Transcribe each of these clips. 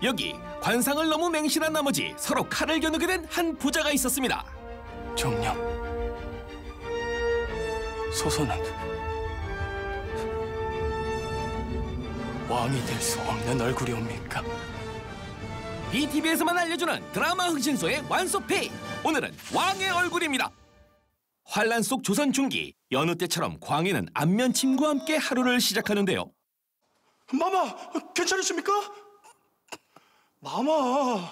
여기 관상을 너무 맹신한 나머지 서로 칼을 겨누게 된 한 부자가 있었습니다. 정녕, 소선은 왕이 될 수 없는 얼굴이옵니까? BTV에서만 알려주는 드라마 흥신소의 완소피! 오늘은 왕의 얼굴입니다. 환란 속 조선 중기, 여느 때처럼 광해는 안면 침과 함께 하루를 시작하는데요. 마마, 괜찮으십니까? 마마,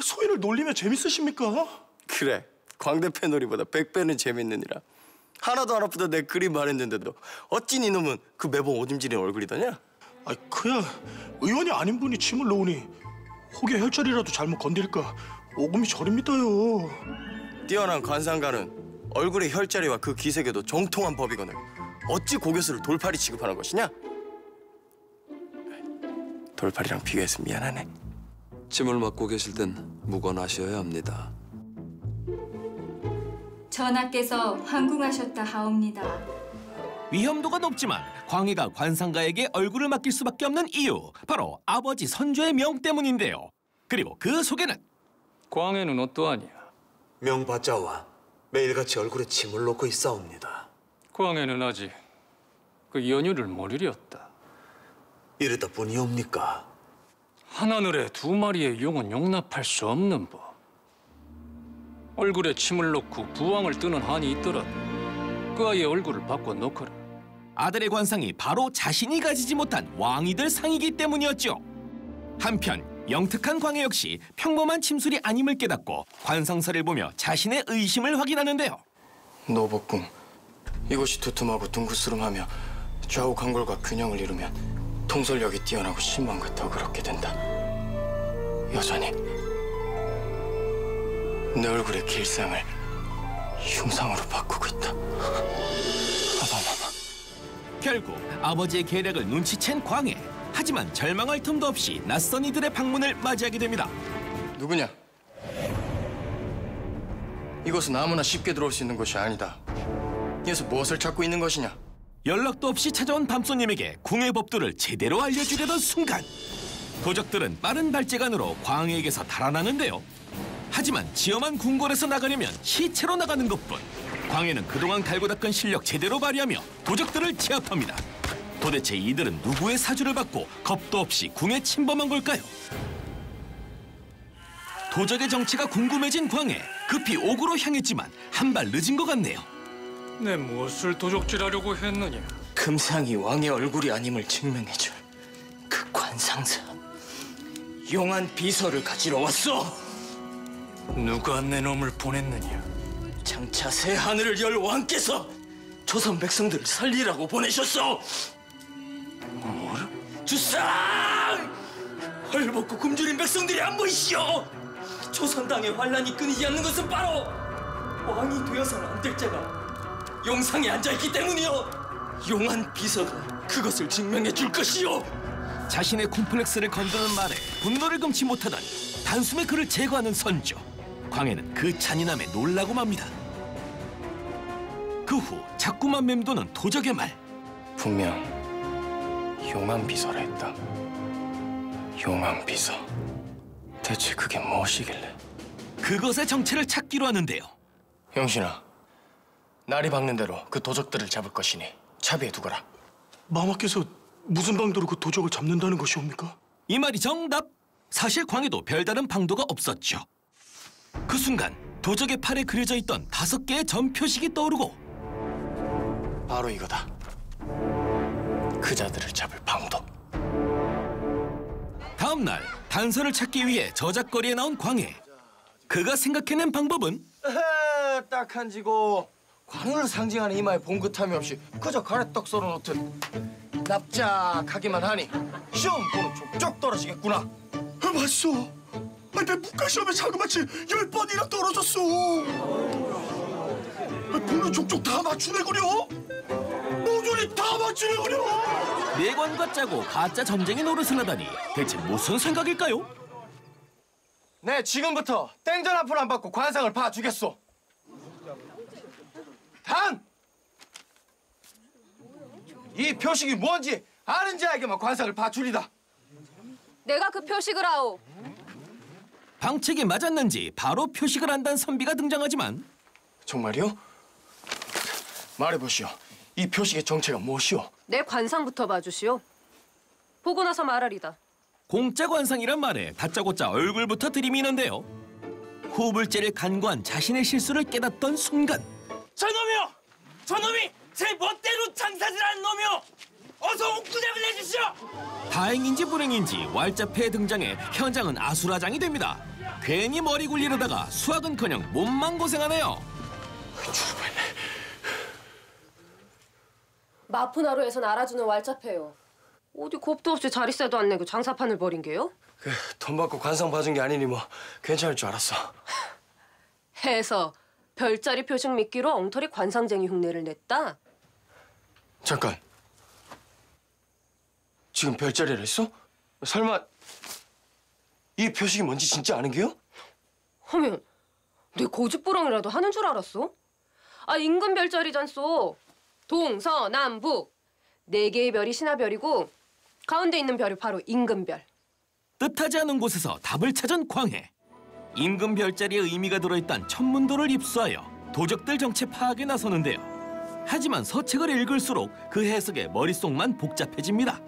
소인을 놀리면 재밌으십니까? 그래, 광대패 놀이보다 100배는 재밌느니라. 하나도 안 아프다 내 그리 말했는데도 어찌 이놈은 그 매번 오줌지린 얼굴이더냐? 그야 의원이 아닌 분이 침을 놓으니 혹의 혈자리라도 잘못 건드릴까 오금이 저립니다요. 뛰어난 관상가는 얼굴의 혈자리와 그 기색에도 정통한 법이거늘 어찌 고교수를 돌팔이 취급하는 것이냐? 돌팔이랑 비교해서 미안하네. 침을 맞고 계실 땐 묵어나셔야 합니다. 전하께서 황궁하셨다 하옵니다. 위험도가 높지만 광해가 관상가에게 얼굴을 맡길 수밖에 없는 이유, 바로 아버지 선조의 명 때문인데요. 그리고 그 속에는 광해는 어떠하냐? 명받자와 매일같이 얼굴에 침을 놓고 있사옵니다. 광해는 아직 그 연유를 못 이뤘다. 이르다 뿐이옵니까? 한하늘에 2마리의 용은 용납할 수 없는 법. 얼굴에 침을 놓고 부왕을 뜨는 한이 있더라도 그 아이의 얼굴을 바꿔놓거라. 아들의 관상이 바로 자신이 가지지 못한 왕이 될 상이기 때문이었죠. 한편 영특한 광해 역시 평범한 침술이 아님을 깨닫고 관상서를 보며 자신의 의심을 확인하는데요. 노복궁, 이곳이 두툼하고 둥그스름하며 좌우 광골과 균형을 이루면 통솔력이 뛰어나고 신망과 덕을 얻게 된다. 여전히 내 얼굴의 길상을 흉상으로 바꾸고 있다. 아바마마. 결국 아버지의 계략을 눈치챈 광해. 하지만 절망할 틈도 없이 낯선 이들의 방문을 맞이하게 됩니다. 누구냐? 이곳은 아무나 쉽게 들어올 수 있는 곳이 아니다. 여기서 무엇을 찾고 있는 것이냐? 연락도 없이 찾아온 밤손님에게 궁의 법도를 제대로 알려주려던 순간 도적들은 빠른 발재간으로 광해에게서 달아나는데요. 하지만 지엄한 궁궐에서 나가려면 시체로 나가는 것뿐. 광해는 그동안 갈고 닦은 실력 제대로 발휘하며 도적들을 제압합니다. 도대체 이들은 누구의 사주를 받고 겁도 없이 궁에 침범한 걸까요? 도적의 정체가 궁금해진 광해. 급히 옥으로 향했지만 한 발 늦은 것 같네요. 내 무엇을 도적질하려고 했느냐? 금상이 왕의 얼굴이 아님을 증명해줄 그 관상사. 용한 비서를 가지러 왔어. 누가 내 놈을 보냈느냐? 장차 새 하늘을 열 왕께서 조선 백성들을 살리라고 보내셨어. 뭐라? 주상! 헐벗고 굶주린 백성들이 안 보이시오. 조선 땅의 환란이 끊이지 않는 것은 바로 왕이 되어서는 안 될 자가 용상에 앉아있기 때문이오. 용한 비서가 그것을 증명해 줄 것이오. 자신의 콤플렉스를 건드는 말에 분노를 금치 못하던 단숨에 그를 제거하는 선조. 광해는 그 잔인함에 놀라고 맙니다. 그 후 자꾸만 맴도는 도적의 말. 분명 용한 비서라 했다. 용한 비서. 대체 그게 무엇이길래? 그것의 정체를 찾기로 하는데요. 영신아, 날이 밝는 대로 그 도적들을 잡을 것이니 차비해 두거라. 마마께서 무슨 방도로 그 도적을 잡는다는 것이옵니까? 이 말이 정답! 사실 광해도 별다른 방도가 없었죠. 그 순간 도적의 팔에 그려져 있던 5개의 점 표식이 떠오르고 바로 이거다. 그 자들을 잡을 방도. 다음 날 단서를 찾기 위해 저작거리에 나온 광해. 그가 생각해낸 방법은 딱 한지고 관운을 상징하는 이마에 봉긋함이 없이 그저 가래떡 썰어놓듯 납작하기만 하니 시험 보는 족족 떨어지겠구나. 맞소. 내 문과시험에 자그마치 10번이나 떨어졌어. 보는 족족 다 맞추네구려. 모조리 다 맞추네구려. 내관과 짜고 가짜 점쟁이 노릇을 하다니 대체 무슨 생각일까요? 네, 지금부터 땡전 한 푼 안 받고 관상을 봐주겠소. 단! 이 표식이 뭔지 아는 자에게만 관상을 봐주리다. 내가 그 표식을 하오. 방책이 맞았는지 바로 표식을 한다는 선비가 등장하지만 정말요? 말해보시오. 이 표식의 정체가 무엇이오? 내 관상부터 봐주시오. 보고 나서 말하리다. 공짜 관상이란 말에 다짜고짜 얼굴부터 들이미는데요. 호불제를 간과한 자신의 실수를 깨닫던 순간 저놈이요! 저놈이 제 멋대로 장사질하는 놈이요! 어서 옥두잡을 내주시오! 다행인지 불행인지 왈자패에 등장해 현장은 아수라장이 됩니다. 괜히 머리 굴리려다가 수학은커녕 몸만 고생하네요. 마푸나루에선 알아주는 왈자패요. 어디 겁도 없이 자리세도 안 내고 장사판을 벌인 게요? 돈 받고 관상 봐준 게 아니니 뭐 괜찮을 줄 알았어. 해서 별자리 표식 미끼로 엉터리 관상쟁이 흉내를 냈다? 잠깐. 지금 별자리를 했어? 설마 이 표식이 뭔지 진짜 아는 게요? 하면 내 고집부렁이라도 하는 줄 알았어? 아, 임금 별자리잖소. 동서남북 4개의 별이 신하별이고 가운데 있는 별이 바로 임금별. 뜻하지 않은 곳에서 답을 찾은 광해. 임금 별자리의 의미가 들어있던 천문도를 입수하여 도적들 정체 파악에 나서는데요. 하지만 서책을 읽을수록 그 해석에 머릿속만 복잡해집니다.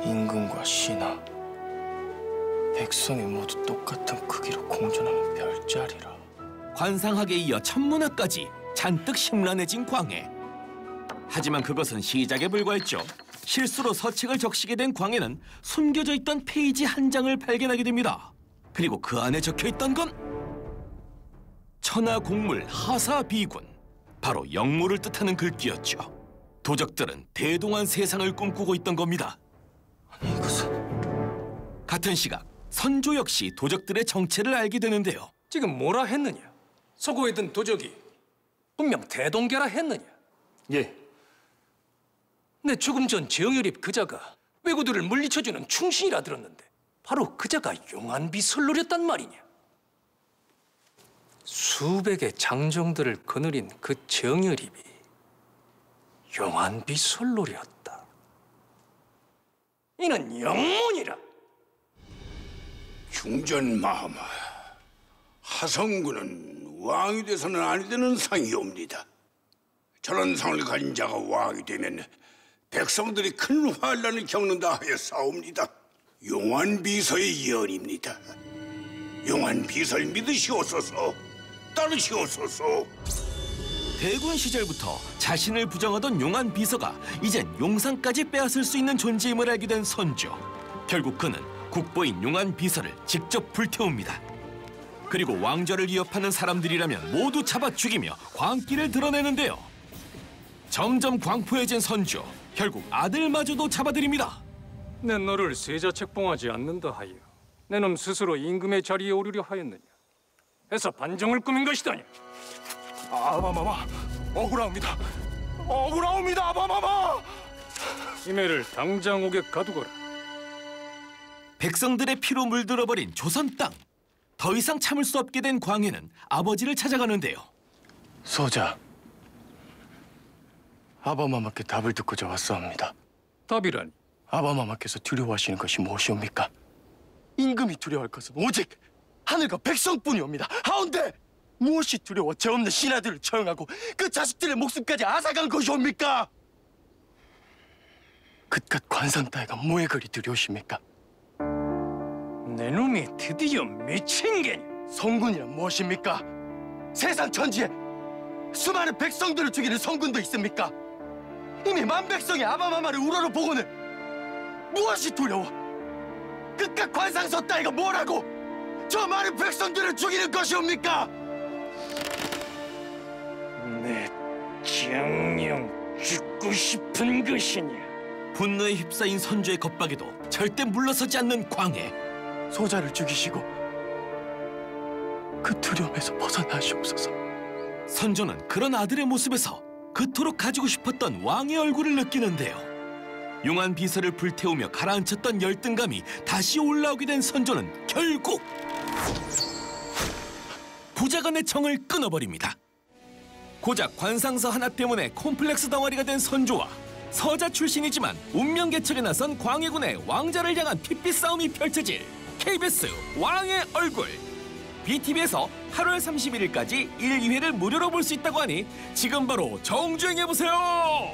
임금과 신하, 백성이 모두 똑같은 크기로 공존하는 별자리라. 관상학에 이어 천문학까지 잔뜩 심란해진 광해. 하지만 그것은 시작에 불과했죠. 실수로 서책을 적시게 된 광해는 숨겨져 있던 페이지 한 장을 발견하게 됩니다. 그리고 그 안에 적혀있던 건 천하공물 하사비군, 바로 영모를 뜻하는 글귀였죠. 도적들은 대동한 세상을 꿈꾸고 있던 겁니다. 아니 이것은... 같은 시각 선조 역시 도적들의 정체를 알게 되는데요. 지금 뭐라 했느냐? 서구에 든 도적이 분명 대동계라 했느냐? 예. 내 조금 전 정열입 그자가 왜구들을 물리쳐주는 충신이라 들었는데 바로 그자가 용안비설 노렸단 말이냐? 수백의 장정들을 거느린 그 정열입이 용안비설 노렸다. 이는 영문이라. 중전마마, 하성군은 왕이 돼서는 아니 되는 상이옵니다. 저런 상을 가진 자가 왕이 되면 백성들이 큰 환란을 겪는다 하여 싸웁니다. 용안비서의 예언입니다. 용안비서를 믿으시옵소서, 따르시옵소서. 대군 시절부터 자신을 부정하던 용안비서가 이젠 용상까지 빼앗을 수 있는 존재임을 알게 된 선조. 결국 그는 국보인 용안비서를 직접 불태웁니다. 그리고 왕좌를 위협하는 사람들이라면 모두 잡아 죽이며 광기를 드러내는데요. 점점 광포해진 선조. 결국 아들마저도 잡아들입니다. 내 너를 세자 책봉하지 않는다 하여 내 놈 스스로 임금의 자리에 오르려 하였느냐? 해서 반정을 꾸민 것이다니. 아바마마, 억울합니다. 억울합니다, 아바마마. 이매를 당장 옥에 가두거라. 백성들의 피로 물들어버린 조선 땅. 더 이상 참을 수 없게 된 광해는 아버지를 찾아가는데요. 소자, 아바마마께 답을 듣고자 왔사옵니다. 답이라니? 아바마마께서 두려워하시는 것이 무엇이옵니까? 임금이 두려워할 것은 오직 하늘과 백성뿐이옵니다. 하온데 무엇이 두려워 죄 없는 신하들을 처형하고 그 자식들의 목숨까지 앗아간 것이옵니까? 그깟 관상 따위가 뭐에 그리 두려우십니까? 내 놈이 드디어 미친 게냐? 성군이란 무엇입니까? 세상 천지에 수많은 백성들을 죽이는 성군도 있습니까? 이미 만백성이 아바마마를 우러러 보고는 무엇이 두려워? 그깟 관상서 따위가 뭐라고 저 많은 백성들을 죽이는 것이옵니까? 내 정녕 죽고 싶은 것이냐? 분노에 휩싸인 선조의 겁박에도 절대 물러서지 않는 광해. 소자를 죽이시고 그 두려움에서 벗어나시옵소서. 선조는 그런 아들의 모습에서 그토록 가지고 싶었던 왕의 얼굴을 느끼는데요. 용안 비서를 불태우며 가라앉혔던 열등감이 다시 올라오게 된 선조는 결국 보좌관의 정을 끊어버립니다. 고작 관상서 하나 때문에 콤플렉스 덩어리가 된 선조와 서자 출신이지만 운명개척에 나선 광해군의 왕자를 향한 핏빛 싸움이 펼쳐질 KBS 왕의 얼굴. BTV에서 8월 31일까지 1, 2회를 무료로 볼 수 있다고 하니 지금 바로 정주행해보세요.